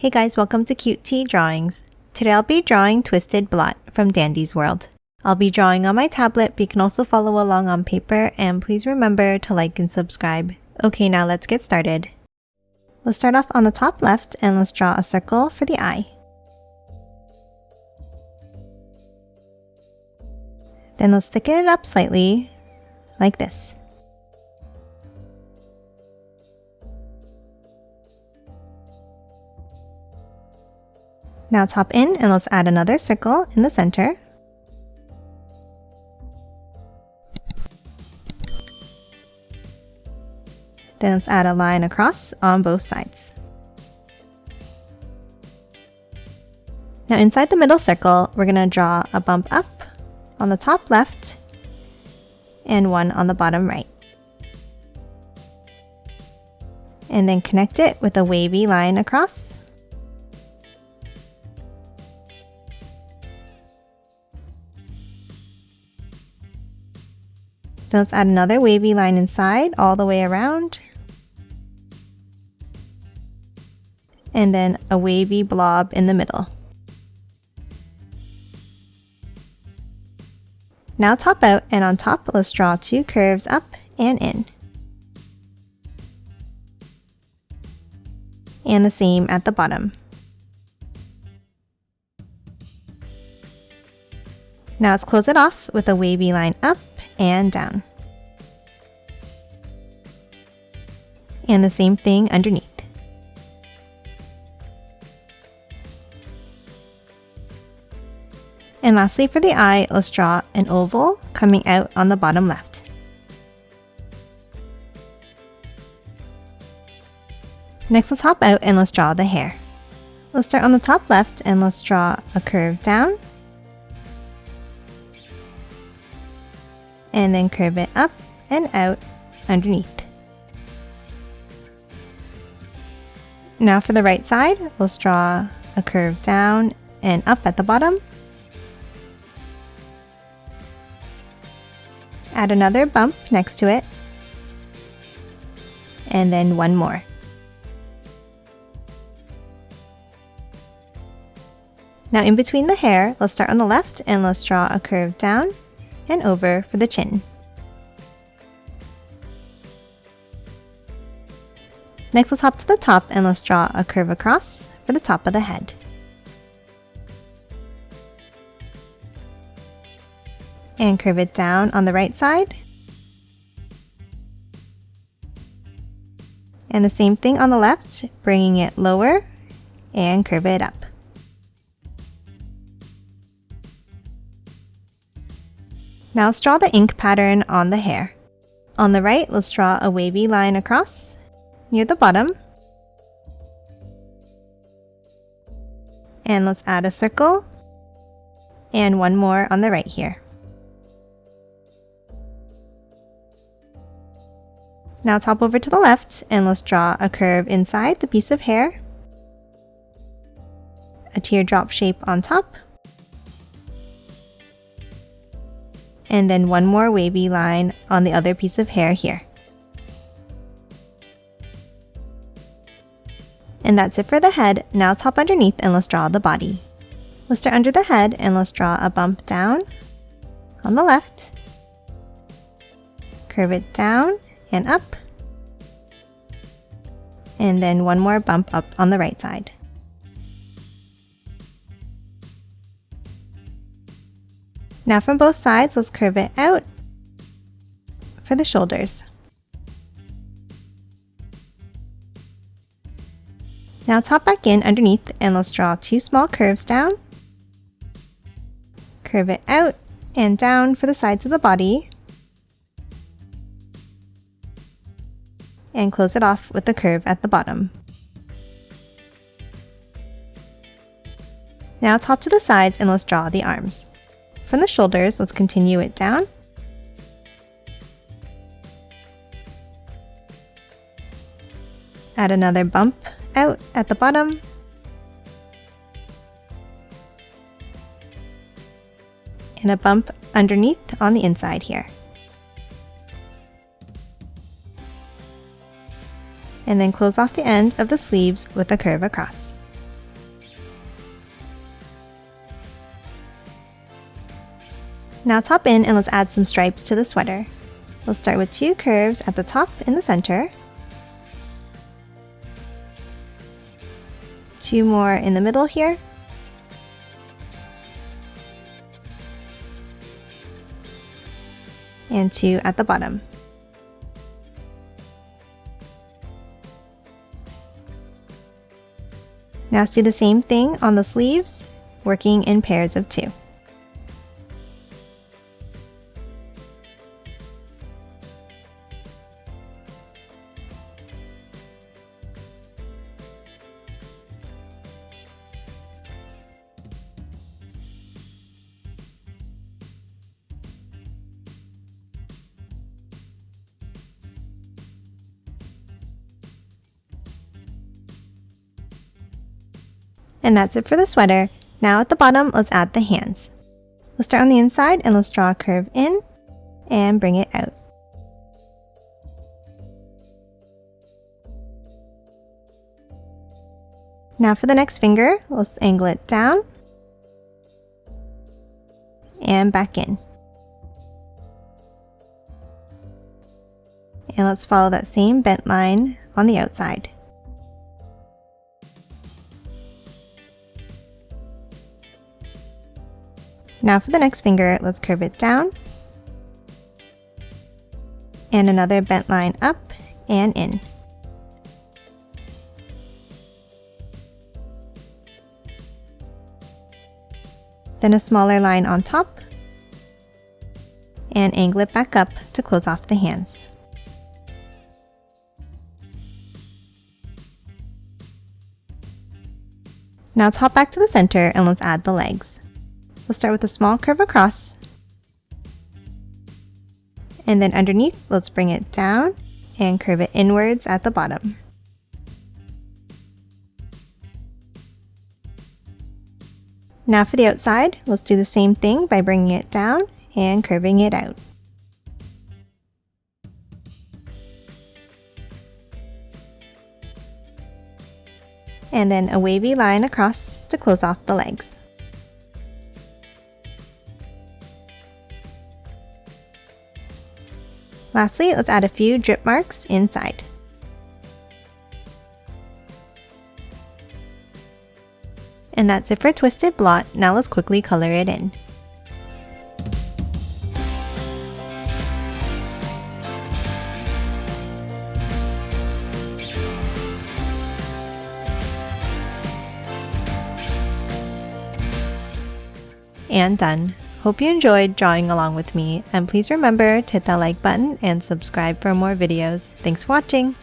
Hey guys, welcome to Cute Tea Drawings. Today I'll be drawing Twisted Blot from Dandy's World. I'll be drawing on my tablet, but you can also follow along on paper, and please remember to like and subscribe. Okay, now let's get started. Let's start off on the top left and let's draw a circle for the eye. Then let's thicken it up slightly, like this. Now top in and let's add another circle in the center. Then let's add a line across on both sides. Now inside the middle circle, we're going to draw a bump up on the top left and one on the bottom right. And then connect it with a wavy line across. Then let's add another wavy line inside all the way around. And then a wavy blob in the middle. Now top out, and on top let's draw two curves up and in. And the same at the bottom. Now let's close it off with a wavy line up and down. And the same thing underneath. And lastly for the eye, let's draw an oval coming out on the bottom left. Next let's hop out and let's draw the hair. Let's start on the top left and let's draw a curve down. And then curve it up and out underneath. Now for the right side, let's draw a curve down and up at the bottom. Add another bump next to it. And then one more. Now in between the hair, let's start on the left and let's draw a curve down and over for the chin. Next let's hop to the top and let's draw a curve across for the top of the head. And curve it down on the right side. And the same thing on the left, bringing it lower and curve it up. Now let's draw the ink pattern on the hair. On the right, let's draw a wavy line across near the bottom. And let's add a circle and one more on the right here. Now let's hop over to the left and let's draw a curve inside the piece of hair, a teardrop shape on top, and then one more wavy line on the other piece of hair here. And that's it for the head. Now let's hop underneath and let's draw the body. Let's start under the head and let's draw a bump down on the left, curve it down and up, and then one more bump up on the right side. Now from both sides, let's curve it out for the shoulders. Now top back in underneath and let's draw two small curves down, curve it out and down for the sides of the body, and close it off with the curve at the bottom. Now top to the sides and let's draw the arms. From the shoulders, let's continue it down. Add another bump out at the bottom. And a bump underneath on the inside here. and then close off the end of the sleeves with a curve across. Now let's hop in and let's add some stripes to the sweater. We'll start with 2 curves at the top in the center, 2 more in the middle here, and 2 at the bottom. Now let's do the same thing on the sleeves, working in pairs of 2. And that's it for the sweater. Now at the bottom, let's add the hands. Let's start on the inside and let's draw a curve in and bring it out. Now for the next finger, let's angle it down and back in. And let's follow that same bent line on the outside. Now for the next finger, let's curve it down and another bent line up and in. Then a smaller line on top and angle it back up to close off the hands. Now let's hop back to the center and let's add the legs. We'll start with a small curve across, and then underneath, let's bring it down and curve it inwards at the bottom. Now for the outside, let's do the same thing by bringing it down and curving it out. And then a wavy line across to close off the legs. Lastly, let's add a few drip marks inside. And that's it for Twisted Blot. Now let's quickly color it in. And done. Hope you enjoyed drawing along with me, and please remember to hit that like button and subscribe for more videos. Thanks for watching!